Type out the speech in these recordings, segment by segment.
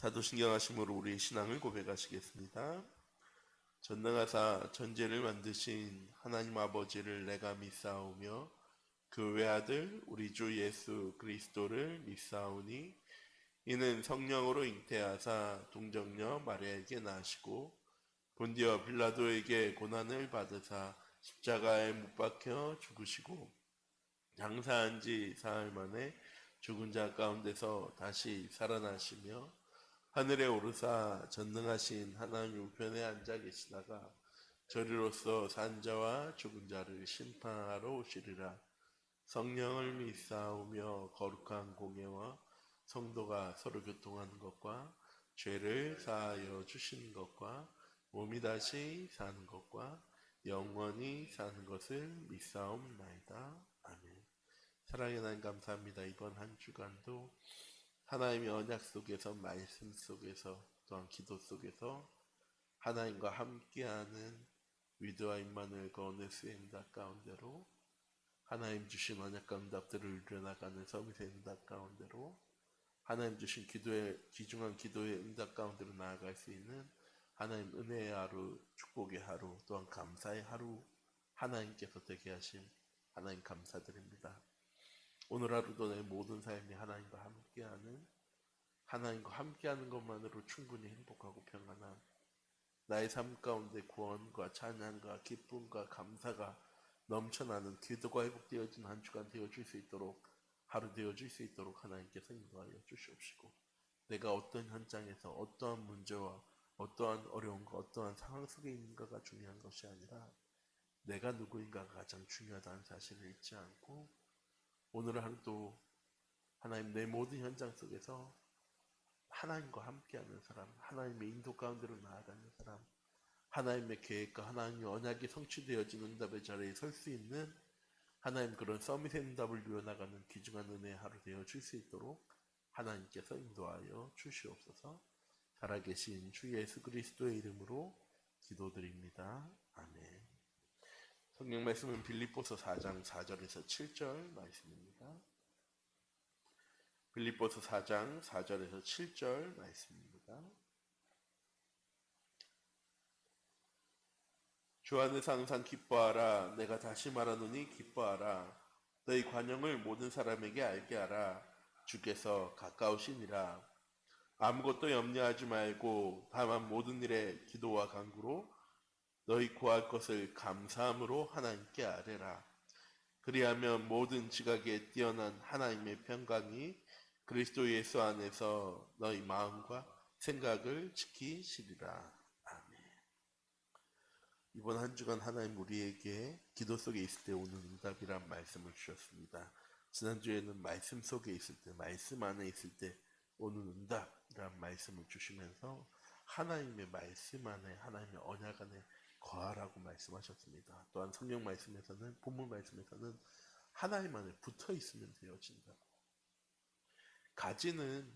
사도신경하심으로 우리의 신앙을 고백하시겠습니다. 전능하사 전제를 만드신 하나님 아버지를 내가 믿사오며 그 외아들 우리 주 예수 그리스도를 믿사오니 이는 성령으로 잉태하사 동정녀 마리아에게 나시고 본디어 빌라도에게 고난을 받으사 십자가에 못 박혀 죽으시고 장사한 지 사흘 만에 죽은 자 가운데서 다시 살아나시며 하늘에 오르사 전능하신 하나님 우편에 앉아 계시다가 저리로서 산 자와 죽은 자를 심판하러 오시리라. 성령을 믿사오며 거룩한 공예와 성도가 서로 교통하는 것과 죄를 사하여 주시는 것과 몸이 다시 사는 것과 영원히 사는 것을 믿사옵나이다. 아멘. 사랑의 하나님 감사합니다. 이번 한 주간도 하나님의 언약 속에서, 말씀 속에서, 또한 기도 속에서 하나님과 함께하는 위드와 임마누엘 거원의 수행답 가운데로 하나님 주신 언약과 응답들을 누려나가는 서밋의 응답 가운데로 하나님 주신 귀중한 기도의 응답 가운데로 나아갈 수 있는 하나님 은혜의 하루, 축복의 하루, 또한 감사의 하루 하나님께서 되게 하신 하나님 감사드립니다. 오늘 하루도 내 모든 삶이 하나님과 함께하는 것만으로 충분히 행복하고 평안한 나의 삶 가운데 구원과 찬양과 기쁨과 감사가 넘쳐나는 기도가 회복되어진 한 주간 되어줄 수 있도록, 하루 되어줄 수 있도록 하나님께서 인도하여 주시옵시고, 내가 어떤 현장에서 어떠한 문제와 어떠한 어려움과 어떠한 상황 속에 있는가가 중요한 것이 아니라 내가 누구인가가 가장 중요하다는 사실을 잊지 않고 오늘 하루도 하나님 내 모든 현장 속에서 하나님과 함께하는 사람, 하나님의 인도 가운데로 나아가는 사람, 하나님의 계획과 하나님의 언약이 성취되어지는 응답의 자리에 설 수 있는 하나님 그런 서밋의 응답을 누려나가는 귀중한 은혜의 하루 되어줄 수 있도록 하나님께서 인도하여 주시옵소서. 살아계신 주 예수 그리스도의 이름으로 기도드립니다. 아멘. 성경 말씀은 빌립보서 4장 4절에서 7절 말씀입니다. 빌립보서 4장 4절에서 7절 말씀입니다. 주 안에서 항상 기뻐하라. 내가 다시 말하노니 기뻐하라. 너희 관용을 모든 사람에게 알게 하라. 주께서 가까우시니라. 아무것도 염려하지 말고 다만 모든 일에 기도와 간구로 너희 구할 것을 감사함으로 하나님께 아뢰라. 그리하면 모든 지각에 뛰어난 하나님의 평강이 그리스도 예수 안에서 너희 마음과 생각을 지키시리라. 아멘. 이번 한 주간 하나님 우리에게 기도 속에 있을 때 오는 응답이란 말씀을 주셨습니다. 지난주에는 말씀 속에 있을 때, 말씀 안에 있을 때 오는 응답이란 말씀을 주시면서 하나님의 말씀 안에, 하나님의 언약 안에 거하라고 말씀하셨습니다. 또한 성경 말씀에서는, 본문 말씀에서는 하나님 안에 붙어 있으면 되어진다고. 가지는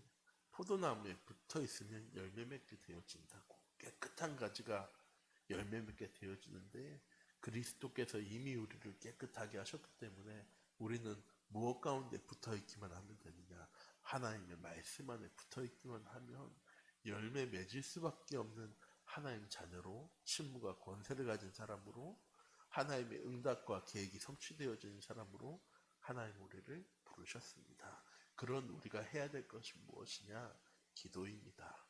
포도나무에 붙어 있으면 열매 맺게 되어진다고. 깨끗한 가지가 열매 맺게 되어지는데 그리스도께서 이미 우리를 깨끗하게 하셨기 때문에 우리는 무엇 가운데 붙어 있기만 하면 되느냐? 하나님의 말씀 안에 붙어 있기만 하면 열매 맺을 수밖에 없는 하나님 자녀로, 신무가 권세를 가진 사람으로, 하나님의 응답과 계획이 성취되어지는 사람으로 하나님 우리를 부르셨습니다. 그런 우리가 해야 될 것이 무엇이냐? 기도입니다.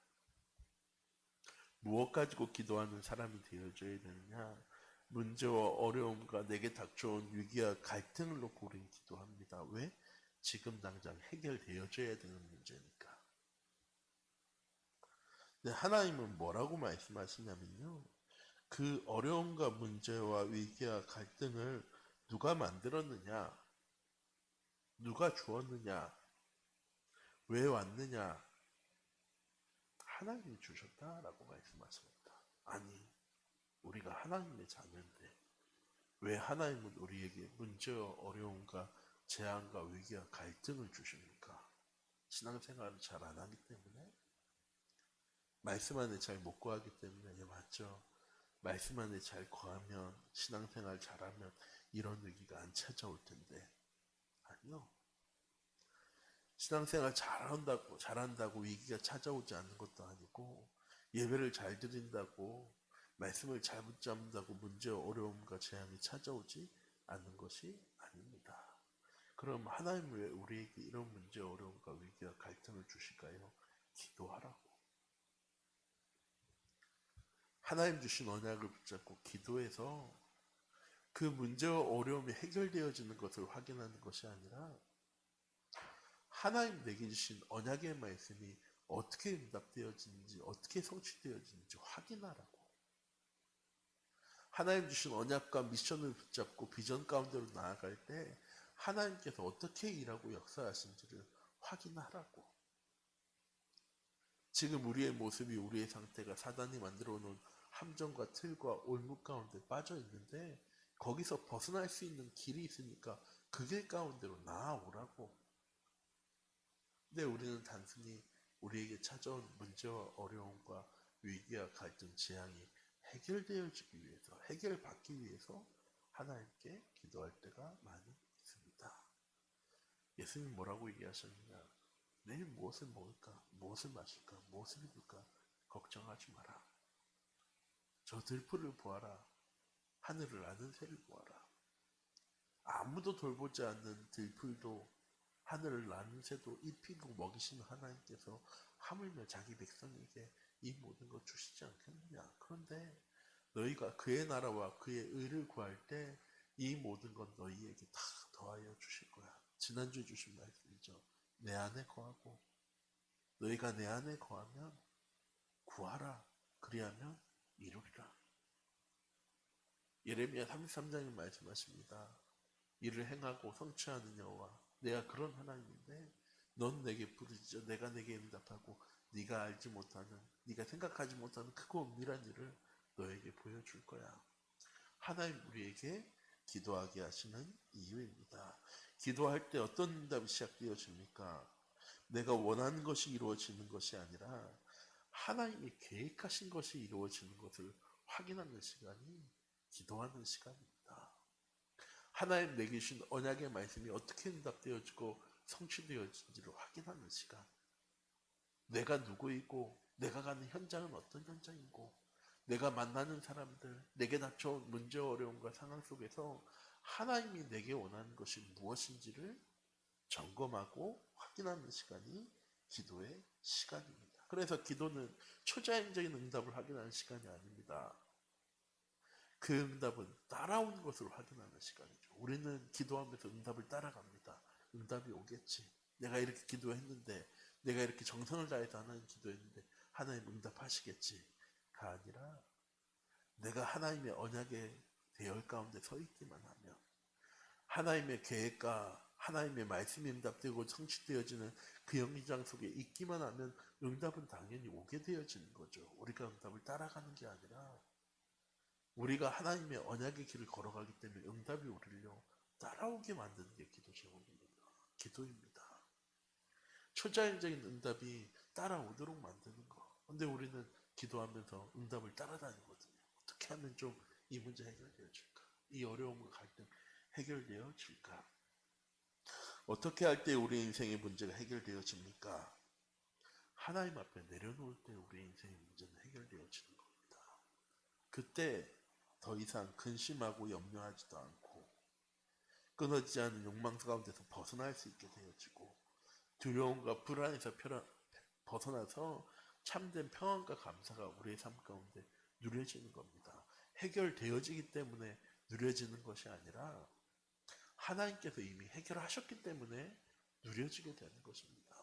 무엇 가지고 기도하는 사람이 되어줘야 되느냐? 문제와 어려움과 내게 닥쳐온 위기와 갈등을 놓고 우리는 기도합니다. 왜? 지금 당장 해결되어져야 되는 문제니까. 근데 하나님은 뭐라고 말씀하시냐면요. 그 어려움과 문제와 위기와 갈등을 누가 만들었느냐? 누가 주었느냐? 왜 왔느냐? 하나님이 주셨다라고 말씀하십니다. 아니, 우리가 하나님의 자녀인데 왜 하나님은 우리에게 문제와 어려움과 재앙과 위기와 갈등을 주십니까? 신앙생활을 잘 안 하기 때문에? 말씀 안에 잘 못 거하기 때문에? 예, 맞죠. 말씀 안에 잘 거하면, 신앙생활 잘하면 이런 위기가 안 찾아올 텐데. 아니요. 신앙생활 잘한다고 위기가 찾아오지 않는 것도 아니고, 예배를 잘 드린다고, 말씀을 잘 붙잡는다고 문제와 어려움과 재앙이 찾아오지 않는 것이 아닙니다. 그럼 하나님 왜 우리에게 이런 문제, 어려움과 위기와 갈등을 주실까요? 기도하라고. 하나님 주신 언약을 붙잡고 기도해서 그 문제와 어려움이 해결되어지는 것을 확인하는 것이 아니라 하나님 내게 주신 언약의 말씀이 어떻게 응답되어지는지, 어떻게 성취되어지는지 확인하라고. 하나님 주신 언약과 미션을 붙잡고 비전 가운데로 나아갈 때 하나님께서 어떻게 일하고 역사하신지를 확인하라고. 지금 우리의 모습이, 우리의 상태가 사단이 만들어 놓은 함정과 틀과 올무 가운데 빠져 있는데 거기서 벗어날 수 있는 길이 있으니까 그 길 가운데로 나아오라고. 근데 우리는 단순히 우리에게 찾아온 문제와 어려움과 위기와 갈등, 재앙이 해결되어지기 위해서, 해결받기 위해서 하나님께 기도할 때가 많이 있습니다. 예수님 뭐라고 얘기하셨느냐? 내일 무엇을 먹을까? 무엇을 마실까? 무엇을 입을까? 걱정하지 마라. 저 들풀을 보아라. 하늘을 아는 새를 보아라. 아무도 돌보지 않는 들풀도 하늘을 나는 새도 입히고 먹이시는 하나님께서 하물며 자기 백성에게 이 모든 것 주시지 않겠느냐. 그런데 너희가 그의 나라와 그의 의를 구할 때 이 모든 것 너희에게 다 더하여 주실 거야. 지난주에 주신 말씀이죠. 내 안에 거하고 너희가 내 안에 거하면 구하라. 그리하면 이루리라. 예레미야 33장에 말씀하십니다. 이를 행하고 성취하는 여호와, 내가 그런 하나님인데 넌 내게 부르짖어 내가 내게 응답하고 네가 알지 못하는, 네가 생각하지 못하는 크고 은밀한 일을 너에게 보여줄 거야. 하나님 우리에게 기도하게 하시는 이유입니다. 기도할 때 어떤 응답이 시작되어집니까? 내가 원하는 것이 이루어지는 것이 아니라 하나님이 계획하신 것이 이루어지는 것을 확인하는 시간이 기도하는 시간입니다. 하나님 내게 주신 언약의 말씀이 어떻게 응답되어지고 성취되어진지를 확인하는 시간. 내가 누구이고 내가 가는 현장은 어떤 현장이고 내가 만나는 사람들, 내게 닥쳐온 문제, 어려움과 상황 속에서 하나님이 내게 원하는 것이 무엇인지를 점검하고 확인하는 시간이 기도의 시간입니다. 그래서 기도는 초자연적인 응답을 확인하는 시간이 아닙니다. 그 응답은 따라오는 것으로 확인하는 시간이죠. 우리는 기도하면서 응답을 따라갑니다. 응답이 오겠지. 내가 이렇게 기도했는데, 내가 이렇게 정성을 다해서 하나님 기도했는데 하나님 응답하시겠지가 아니라 내가 하나님의 언약의 대열 가운데 서 있기만 하면, 하나님의 계획과 하나님의 말씀이 응답되고 성취되어지는 그 영장 속에 있기만 하면 응답은 당연히 오게 되어지는 거죠. 우리가 응답을 따라가는 게 아니라 우리가 하나님의 언약의 길을 걸어가기 때문에 응답이 우리를 따라오게 만드는 게 기도 제목입니다. 기도입니다. 초자연적인 응답이 따라오도록 만드는 거. 근데 우리는 기도하면서 응답을 따라다니거든요. 어떻게 하면 좀 이 문제 해결되어질까? 이 어려움과 갈등 해결되어질까? 어떻게 할 때 우리 인생의 문제가 해결되어집니까? 하나님 앞에 내려놓을 때 우리 인생의 문제는 해결되어지는 겁니다. 그때 더 이상 근심하고 염려하지도 않고 끊어지지 않은 욕망 가운데서 벗어날 수 있게 되어지고 두려움과 불안에서 벗어나서 참된 평안과 감사가 우리의 삶 가운데 누려지는 겁니다. 해결되어지기 때문에 누려지는 것이 아니라 하나님께서 이미 해결하셨기 때문에 누려지게 되는 것입니다.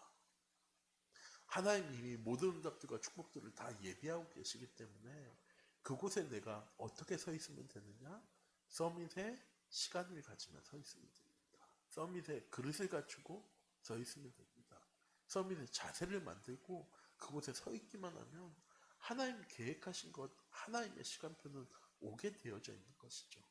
하나님이 이미 모든 응답들과 축복들을 다 예비하고 계시기 때문에 그곳에 내가 어떻게 서 있으면 되느냐? 서밋에 시간을 가지며 서 있으면 됩니다. 서밋에 그릇을 갖추고 서 있으면 됩니다. 서밋에 자세를 만들고 그곳에 서 있기만 하면 하나님 계획하신 것, 하나님의 시간표는 오게 되어져 있는 것이죠.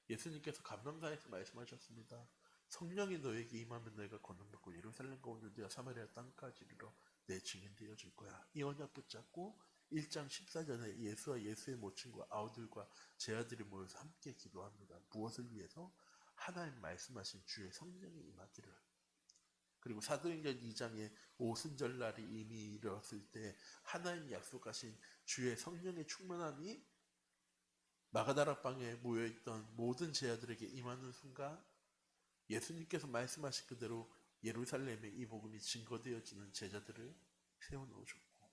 예수님께서 감람산에서 말씀하셨습니다. 성령이 너에게 임하면 너희가 권능받고 예루살렘과 온 유대와 사마리아 땅까지 이르러 내 증인 되어줄 거야. 이 언약 붙잡고 1장 14절에 예수와 예수의 모친과 아우들과 제 아들이 모여서 함께 기도합니다. 무엇을 위해서? 하나님 말씀하신 주의 성령이 임하기를. 그리고 사도행전 2장에 오순절 날이 이미 이르렀을 때 하나님 약속하신 주의 성령의 충만함이 마가다라 방에 모여있던 모든 제자들에게 임하는 순간 예수님께서 말씀하신 그대로 예루살렘에 이 복음이 증거되어지는 제자들을 세워놓으셨고,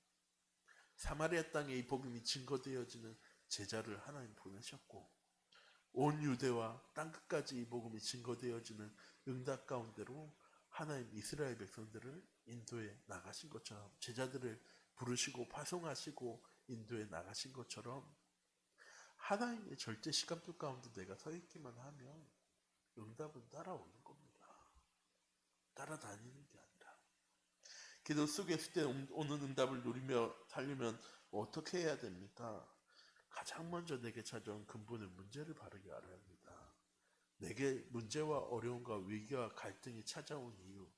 사마리아 땅에 이 복음이 증거되어지는 제자를 하나님 보내셨고, 온 유대와 땅끝까지 이 복음이 증거되어지는 응답 가운데로 하나님 이스라엘 백성들을 인도에 나가신 것처럼, 제자들을 부르시고 파송하시고 인도에 나가신 것처럼 하나님의 절대 시간표 가운데 내가 서 있기만 하면 응답은 따라오는 겁니다. 따라다니는 게 아니라. 기도 속에 있을 때 오는 응답을 누리며 살려면 어떻게 해야 됩니까? 가장 먼저 내게 찾아온 근본의 문제를 바르게 알아야 합니다. 내게 문제와 어려움과 위기와 갈등이 찾아온 이유,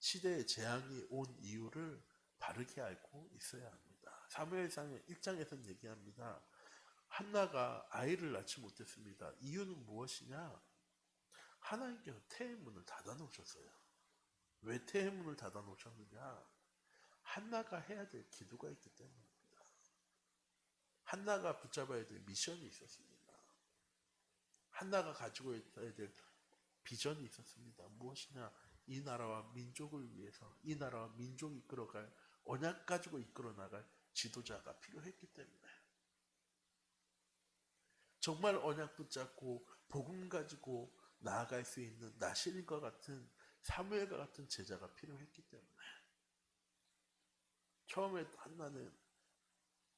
시대의 재앙이 온 이유를 바르게 알고 있어야 합니다. 사무엘상 1장에서는 얘기합니다. 한나가 아이를 낳지 못했습니다. 이유는 무엇이냐? 하나님께서 태의 문을 닫아 놓으셨어요. 왜 태의 문을 닫아 놓으셨느냐? 한나가 해야 될 기도가 있기 때문입니다. 한나가 붙잡아야 될 미션이 있었습니다. 한나가 가지고 있어야 될 비전이 있었습니다. 무엇이냐? 이 나라와 민족을 위해서, 이 나라와 민족이 이끌어갈, 언약 가지고 이끌어 나갈 지도자가 필요했기 때문에, 정말 언약 붙잡고 복음 가지고 나아갈 수 있는 나실과 같은, 사무엘과 같은 제자가 필요했기 때문에, 처음에 한나는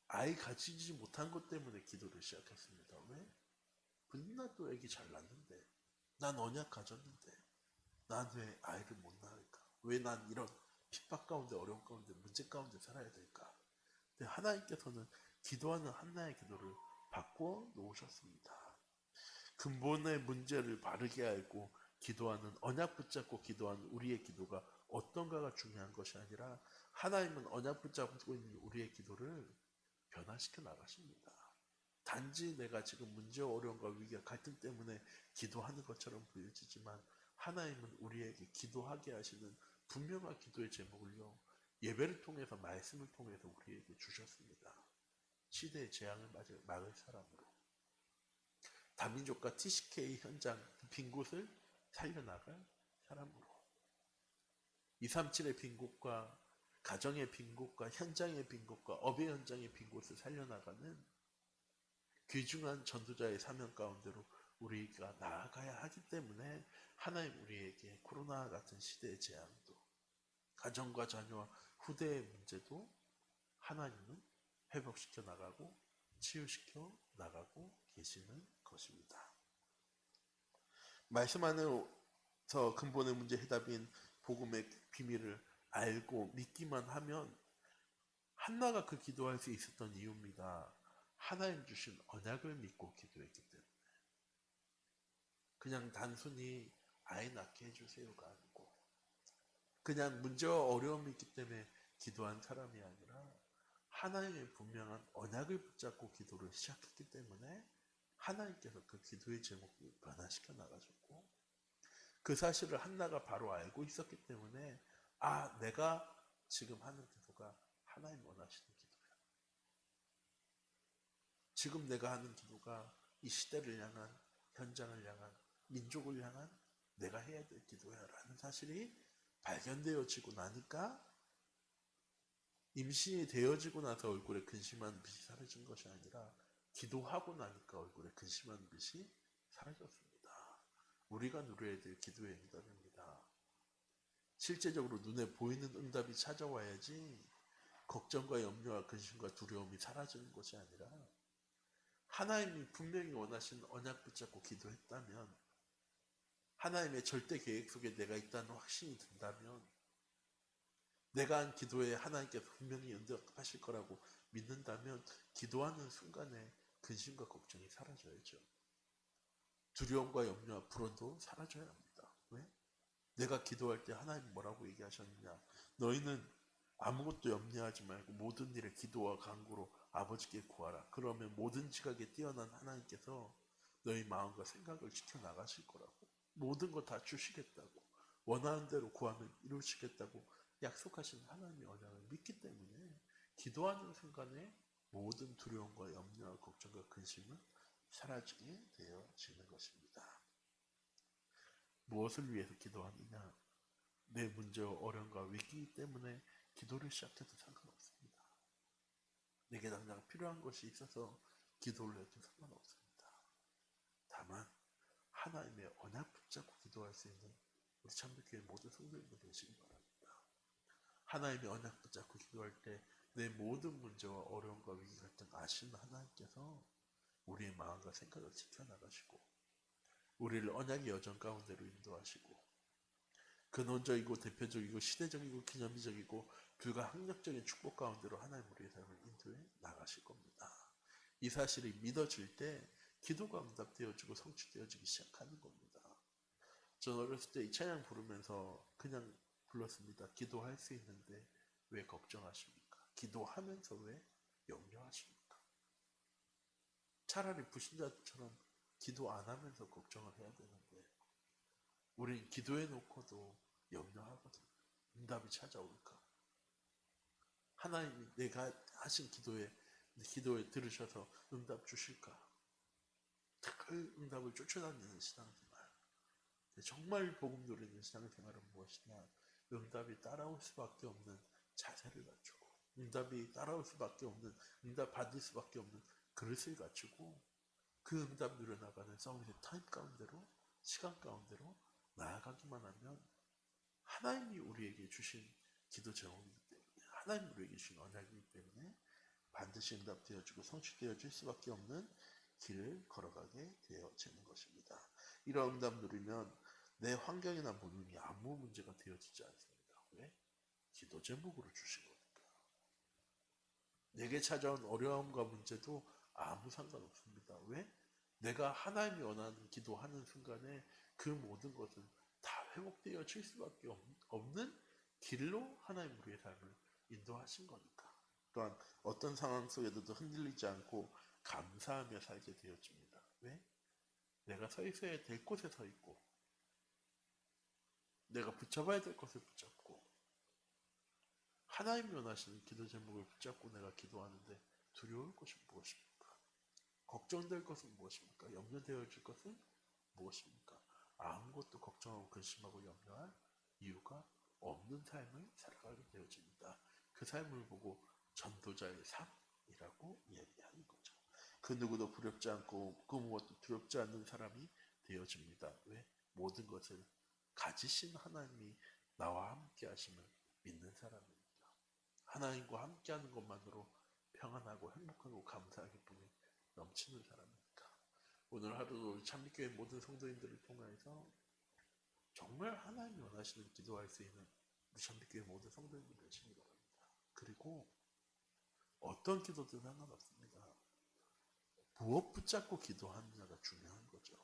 아이 가지지 못한 것 때문에 기도를 시작했습니다. 왜? 나 또 애기 잘 낳는데, 난 언약 가졌는데 난 왜 아이를 못 낳을까? 왜 난 이런 핍박 가운데, 어려움 가운데, 문제 가운데 살아야 될까? 근데 하나님께서는 기도하는 한나의 기도를 바꾸어 놓으셨습니다. 근본의 문제를 바르게 알고 기도하는, 언약 붙잡고 기도하는 우리의 기도가 어떤가가 중요한 것이 아니라, 하나님은 언약 붙잡고 있는 우리의 기도를 변화시켜 나가십니다. 단지 내가 지금 문제와 어려움과 위기와 갈등 때문에 기도하는 것처럼 보여지지만, 하나님은 우리에게 기도하게 하시는 분명한 기도의 제목을요, 예배를 통해서, 말씀을 통해서 우리에게 주셨습니다. 시대의 재앙을 막을 사람으로, 다민족과 TCK 현장 빈 곳을 살려나갈 사람으로, 237의 빈 곳과 가정의 빈 곳과 현장의 빈 곳과 업의 현장의 빈 곳을 살려나가는 귀중한 전도자의 사명 가운데로 우리가 나아가야 하기 때문에, 하나님 우리에게 코로나 같은 시대의 재앙도, 가정과 자녀와 후대의 문제도 하나님은 회복시켜 나가고 치유시켜 나가고 계시는 것입니다. 말씀 안에서 근본의 문제 해답인 복음의 비밀을 알고 믿기만 하면, 한나가 그 기도할 수 있었던 이유입니다. 하나님 주신 언약을 믿고 기도했기 때문에. 그냥 단순히 아이 낳게 해주세요가 아니고, 그냥 문제와 어려움이 있기 때문에 기도한 사람이 아니라, 하나님의 분명한 언약을 붙잡고 기도를 시작했기 때문에 하나님께서 그 기도의 제목을 변화시켜 나가셨고, 그 사실을 한나가 바로 알고 있었기 때문에, 아, 내가 지금 하는 기도가 하나님 원하시는 기도야. 지금 내가 하는 기도가 이 시대를 향한, 현장을 향한, 민족을 향한 내가 해야 될 기도야 라는 사실이 발견되어지고 나니까, 임신이 되어지고 나서 얼굴에 근심한 빛이 사라진 것이 아니라, 기도하고 나니까 얼굴에 근심한 빛이 사라졌습니다. 우리가 누려야 될 기도의 응답입니다. 실제적으로 눈에 보이는 응답이 찾아와야지 걱정과 염려와 근심과 두려움이 사라지는 것이 아니라, 하나님이 분명히 원하시는 언약 붙잡고 기도했다면, 하나님의 절대 계획 속에 내가 있다는 확신이 든다면, 내가 한 기도에 하나님께서 분명히 응답하실 거라고 믿는다면, 기도하는 순간에 근심과 걱정이 사라져야죠. 두려움과 염려와 불안도 사라져야 합니다. 왜? 내가 기도할 때 하나님 뭐라고 얘기하셨느냐? 너희는 아무것도 염려하지 말고 모든 일에 기도와 간구로 아버지께 구하라. 그러면 모든 지각에 뛰어난 하나님께서 너희 마음과 생각을 지켜나가실 거라고. 모든 거 다 주시겠다고. 원하는 대로 구하면 이루시겠다고 약속하신 하나님의 언약을 믿기 때문에 기도하는 순간에 모든 두려움과 염려와 걱정과 근심은 사라지게 되어지는 것입니다. 무엇을 위해서 기도하느냐? 내 문제와 어려움과 위기 때문에 기도를 시작해도 상관없습니다. 내게 당장 필요한 것이 있어서 기도를 해도 상관없습니다. 다만 하나님의 언약 붙잡고 기도할 수 있는 우리 참교회 모든 성도님들 되시기 바랍니다. 하나님의 언약 붙잡고 기도할 때 내 모든 문제와 어려움과 위기 갈등 아시는 하나님께서 우리의 마음과 생각을 지켜나가시고 우리를 언약의 여정 가운데로 인도하시고 근원적이고 대표적이고 시대적이고 기념비적이고 불가항력적인 축복 가운데로 하나님 우리의 삶을 인도해 나가실 겁니다. 이 사실이 믿어질 때 기도가 응답되어지고 성취되어지기 시작하는 겁니다. 전 어렸을 때 이 찬양 부르면서 그냥 불렀습니다. 기도할 수 있는데 왜 걱정하십니까? 기도하면서 왜 염려하십니까? 차라리 불신자처럼 기도 안 하면서 걱정을 해야 되는데 우린 기도해 놓고도 염려하거든요. 응답이 찾아올까? 하나님이 내가 하신 기도에 들으셔서 응답 주실까? 그 응답을 쫓아다니는 신앙생활. 정말 복음 누리는 신앙생활은 무엇이냐? 응답이 따라올 수밖에 없는 자세를 갖추고 응답이 따라올 수밖에 없는 응답 받을 수밖에 없는 그릇을 갖추고 그 응답 누려나가는 서밋의 타임 가운데로 시간 가운데로 나아가기만 하면 하나님이 우리에게 주신 기도 제목이기 때문에 하나님이 우리에게 주신 언약이기 때문에 반드시 응답되어지고 성취되어질 수밖에 없는 길을 걸어가게 되어지는 것입니다. 이런 응답 누리면 내 환경이나 문이 아무 문제가 되어지지 않습니다. 왜? 기도 제목으로 주신 거니까. 내게 찾아온 어려움과 문제도 아무 상관없습니다. 왜? 내가 하나님이 원하는 기도하는 순간에 그 모든 것은 다 회복되어질 수밖에 없는 길로 하나님 우리의 삶을 인도하신 거니까. 또한 어떤 상황 속에서도 흔들리지 않고 감사하며 살게 되어집니다. 왜? 내가 서 있어야 될 곳에 서 있고 내가 붙잡아야 될 것을 붙잡고 하나님이 원하시는 기도 제목을 붙잡고 내가 기도하는데 두려울 것이 무엇입니까? 걱정될 것은 무엇입니까? 염려되어질 것은 무엇입니까? 아무것도 걱정하고 근심하고 염려할 이유가 없는 삶을 살아가게 되어집니다. 그 삶을 보고 전도자의 삶이라고 이야기하는 거죠. 그 누구도 두렵지 않고 그 무엇도 두렵지 않는 사람이 되어집니다. 왜? 모든 것을 가지신 하나님이 나와 함께 하심을 믿는 사람입니다. 하나님과 함께하는 것만으로 평안하고 행복하고 감사의 기쁨이 넘치는 사람이니까. 오늘 하루도 우리 참미교회 모든 성도님들을 통해서 정말 하나님이 원하시는 기도할 수 있는 우리 참미교회 모든 성도님들 되시기 바랍니다. 그리고 어떤 기도든 상관없습니다. 무엇 붙잡고 기도하느냐가 중요한 거죠.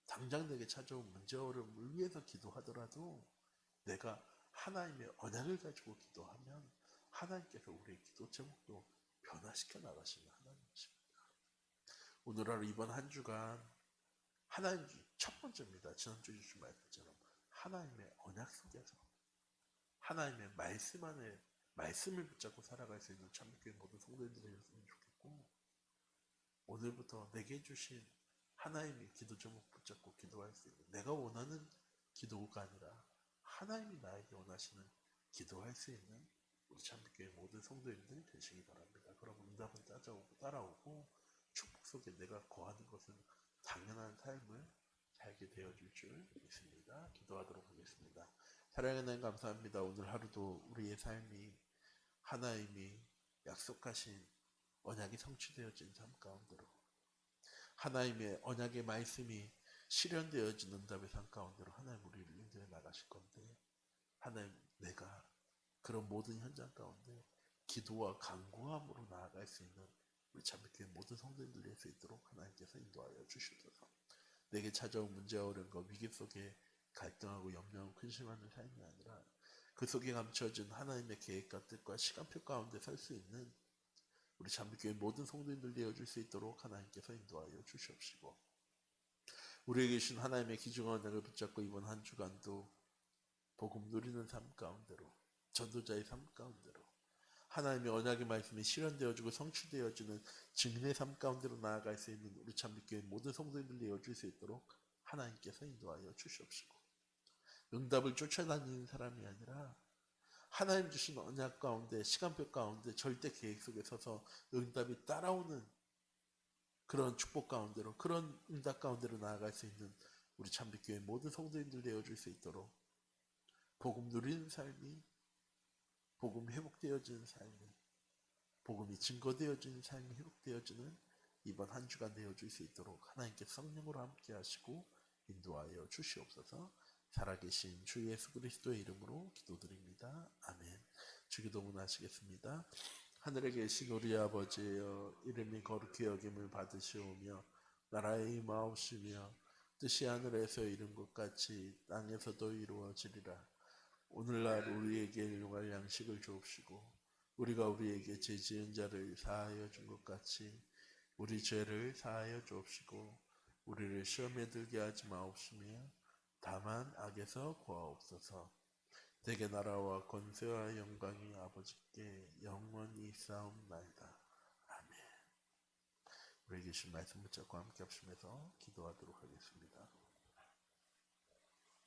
당장 내게 찾아온 문제 어려움을 위해서 기도하더라도 내가 하나님의 언약을 가지고 기도하면 하나님께서 우리의 기도 제목도 변화시켜 나가시는 하나님이십니다. 오늘 하루 이번 한 주간 하나님 첫 번째입니다. 지난주 주신 말씀처럼 하나님의 언약 속에서 하나님의 말씀 안에 말씀을 붙잡고 살아갈 수 있는 참교회 모든 성도님들이었으면 좋겠고 오늘부터 내게 주신 하나님의 기도 제목 붙잡고 기도할 수 있는 내가 원하는 기도가 아니라 하나님이 나에게 원하시는 기도할 수 있는 우리 참교회 모든 성도님들 되시기 바랍니다. 그럼 응답은 따라오고 축복 속에 내가 거하는 것은 당연한 삶을 살게 되어줄 줄 믿습니다. 기도하도록 하겠습니다. 사랑하는 하나님 감사합니다. 오늘 하루도 우리의 삶이 하나님이 약속하신 언약이 성취되어진 삶 가운데로 하나님의 언약의 말씀이 실현되어진 응답의 삶 가운데로 하나님 우리를 인도해 나가실 건데 하나님 내가 그런 모든 현장 가운데 기도와 간구함으로 나아갈 수 있는 우리 참교회 모든 성도님들 될 수 있도록 하나님께서 인도하여 주시옵소서. 내게 찾아온 문제와 어려움과 위기 속에 갈등하고 염려하고 근심하는 삶이 아니라 그 속에 감춰진 하나님의 계획과 뜻과 시간표 가운데 설 수 있는 우리 참교회 모든 성도님들 되어줄 수 있도록 하나님께서 인도하여 주시옵시고 우리에게 주신 하나님의 기중한 언약을 붙잡고 이번 한 주간도 복음 누리는 삶 가운데로, 전도자의 삶 가운데로, 하나님의 언약의 말씀이 실현되어지고 성취되어지는 증인의 삶 가운데로 나아갈 수 있는 우리 참빛교회 모든 성도님들 내어줄 수 있도록 하나님께서 인도하여 주시옵시고, 응답을 쫓아다니는 사람이 아니라 하나님 주신 언약 가운데, 시간표 가운데, 절대 계획 속에 서서 응답이 따라오는 그런 축복 가운데로, 그런 응답 가운데로 나아갈 수 있는 우리 참빛교회 모든 성도님들 되어줄 수 있도록 복음 누리는 삶이, 복음 회복되어지는 삶이, 복음이 증거되어지는 삶이 회복되어지는 이번 한 주간 되어줄 수 있도록 하나님께 성령으로 함께 하시고 인도하여 주시옵소서. 살아계신 주 예수 그리스도의 이름으로 기도드립니다. 아멘. 주기도문 하시겠습니다. 하늘에 계신 우리 아버지여, 이름이 거룩히 여김을 받으시오며 나라의 임하옵시며 뜻이 하늘에서 이룬 것 같이 땅에서도 이루어지리라. 오늘날 우리에게 일용할 양식을 주옵시고 우리가 우리에게 죄 지은 자를 사하여 준 것 같이 우리 죄를 사하여 주옵시고 우리를 시험에 들게 하지 마옵시며 다만 악에서 구하옵소서. 대개 나라와 권세와 영광이 아버지께 영원히 있사옵나이다. 아멘. 우리 계신 말씀 붙잡고 함께 합심해서 기도하도록 하겠습니다.